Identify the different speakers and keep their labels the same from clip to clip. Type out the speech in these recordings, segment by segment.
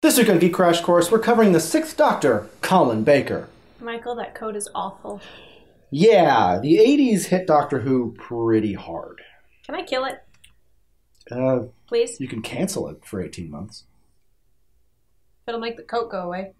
Speaker 1: This week on Geek Crash Course, we're covering the Sixth Doctor, Colin Baker.
Speaker 2: Michael, that code is awful.
Speaker 1: Yeah, the 80s hit Doctor Who pretty hard.
Speaker 2: Can I kill it?
Speaker 1: Please? You can cancel it for 18 months.
Speaker 2: It'll make the coat go away.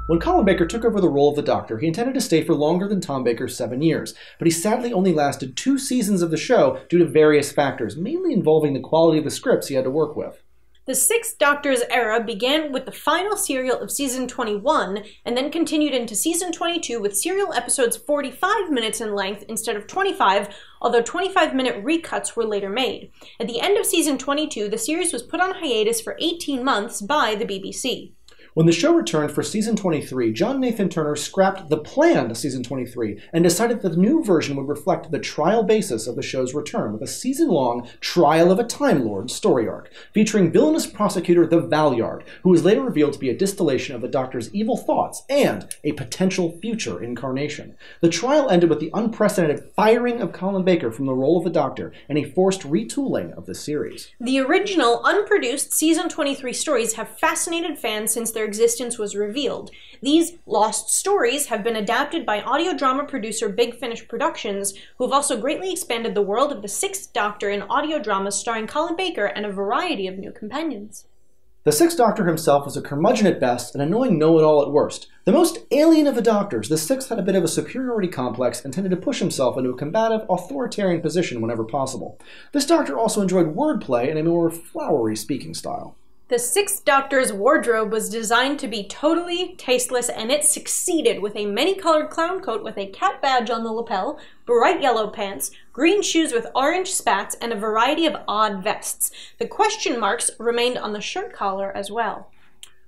Speaker 1: When Colin Baker took over the role of the Doctor, he intended to stay for longer than Tom Baker's 7 years, but he sadly only lasted 2 seasons of the show due to various factors, mainly involving the quality of the scripts he had to work with.
Speaker 2: The Sixth Doctor's era began with the final serial of Season 21, and then continued into Season 22 with serial episodes 45 minutes in length instead of 25, although 25-minute recuts were later made. At the end of Season 22, the series was put on hiatus for 18 months by the BBC.
Speaker 1: When the show returned for Season 23, John Nathan Turner scrapped the planned Season 23 and decided that the new version would reflect the trial basis of the show's return with a season-long Trial of a Time Lord story arc, featuring villainous prosecutor the Valeyard, who was later revealed to be a distillation of the Doctor's evil thoughts and a potential future incarnation. The trial ended with the unprecedented firing of Colin Baker from the role of the Doctor and a forced retooling of the series.
Speaker 2: The original, unproduced Season 23 stories have fascinated fans since their existence was revealed. These lost stories have been adapted by audio drama producer Big Finish Productions, who have also greatly expanded the world of the Sixth Doctor in audio dramas starring Colin Baker and a variety of new companions.
Speaker 1: The Sixth Doctor himself was a curmudgeon at best, an annoying know-it-all at worst. The most alien of the Doctors, the Sixth had a bit of a superiority complex and tended to push himself into a combative, authoritarian position whenever possible. This Doctor also enjoyed wordplay and a more flowery speaking style.
Speaker 2: The Sixth Doctor's wardrobe was designed to be totally tasteless, and it succeeded with a many-colored clown coat with a cat badge on the lapel, bright yellow pants, green shoes with orange spats, and a variety of odd vests. The question marks remained on the shirt collar as well.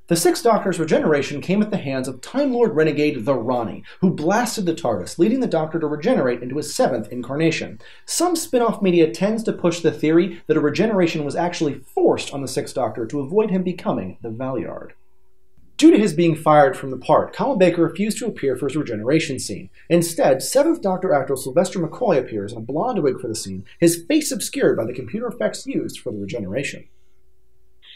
Speaker 1: The Sixth Doctor's regeneration came at the hands of Time Lord renegade the Ronnie, who blasted the TARDIS, leading the Doctor to regenerate into his 7th incarnation. Some spin-off media tends to push the theory that a regeneration was actually forced on the Sixth Doctor to avoid him becoming the Valeyard. Due to his being fired from the part, Colin Baker refused to appear for his regeneration scene. Instead, 7th Doctor actor Sylvester McCoy appears in a blonde wig for the scene, his face obscured by the computer effects used for the regeneration.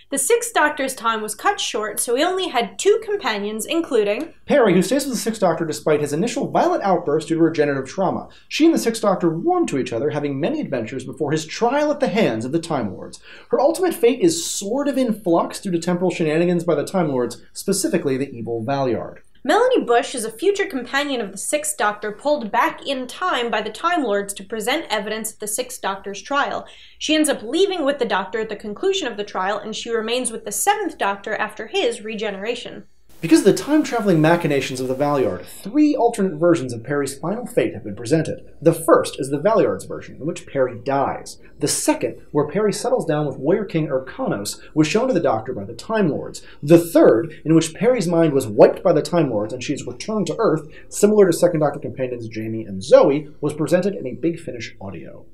Speaker 2: The Sixth Doctor's time was cut short, so he only had 2 companions, including
Speaker 1: Perry, who stays with the Sixth Doctor despite his initial violent outburst due to regenerative trauma. She and the Sixth Doctor warmed to each other, having many adventures before his trial at the hands of the Time Lords. Her ultimate fate is sort of in flux due to temporal shenanigans by the Time Lords, specifically the evil Valeyard.
Speaker 2: Melanie Bush is a future companion of the Sixth Doctor pulled back in time by the Time Lords to present evidence at the Sixth Doctor's trial. She ends up leaving with the Doctor at the conclusion of the trial, and she remains with the 7th Doctor after his regeneration.
Speaker 1: Because of the time-traveling machinations of the Valeyard, 3 alternate versions of Perry's final fate have been presented. The first is the Valeyard's version, in which Perry dies. The second, where Perry settles down with Warrior King Urkanos, was shown to the Doctor by the Time Lords. The third, in which Perry's mind was wiped by the Time Lords and she is returned to Earth, similar to Second Doctor companions Jamie and Zoe, was presented in a Big Finish audio.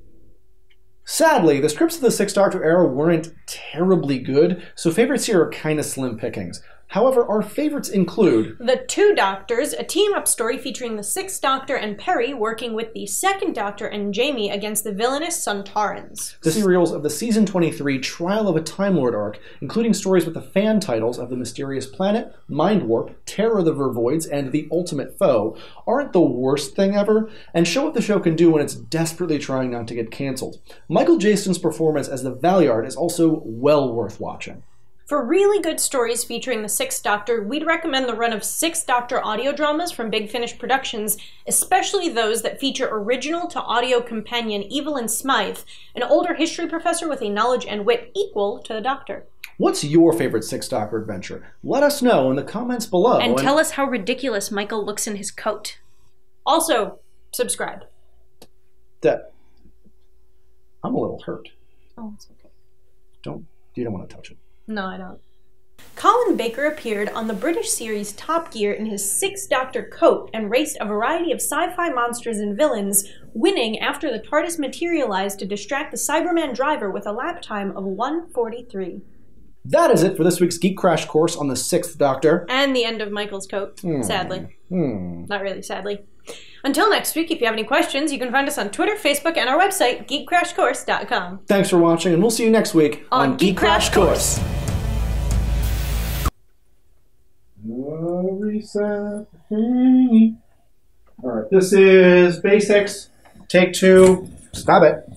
Speaker 1: Sadly, the scripts of the Sixth Doctor era weren't terribly good, so favorites here are kinda slim pickings. However, our favorites include
Speaker 2: The Two Doctors, a team-up story featuring the Sixth Doctor and Perry working with the Second Doctor and Jamie against the villainous Sontarans.
Speaker 1: The serials of the Season 23 Trial of a Time Lord arc, including stories with the fan titles of The Mysterious Planet, Mind Warp, Terror of the Vervoids, and The Ultimate Foe, aren't the worst thing ever, and show what the show can do when it's desperately trying not to get cancelled. Michael Jason's performance as the Valeyard is also well worth watching.
Speaker 2: For really good stories featuring the Sixth Doctor, we'd recommend the run of Sixth Doctor audio dramas from Big Finish Productions, especially those that feature original-to-audio companion Evelyn Smythe, an older history professor with a knowledge and wit equal to the Doctor.
Speaker 1: What's your favorite Sixth Doctor adventure? Let us know in the comments below.
Speaker 2: And tell us how ridiculous Michael looks in his coat. Also, subscribe.
Speaker 1: I'm a little hurt.
Speaker 2: Oh, it's okay.
Speaker 1: Don't You don't want to touch it.
Speaker 2: No, I don't. Colin Baker appeared on the British series Top Gear in his Sixth Doctor coat and raced a variety of sci-fi monsters and villains, winning after the TARDIS materialized to distract the Cyberman driver with a lap time of 1:43.
Speaker 1: That is it for this week's Geek Crash Course on the Sixth Doctor.
Speaker 2: And the end of Michael's coat, sadly. Not really sadly. Until next week, if you have any questions, you can find us on Twitter, Facebook, and our website, geekcrashcourse.com.
Speaker 1: Thanks for watching, and we'll see you next week
Speaker 2: on Geek Crash Course.
Speaker 1: Reset. All right, this is basics. Take 2. Stop it.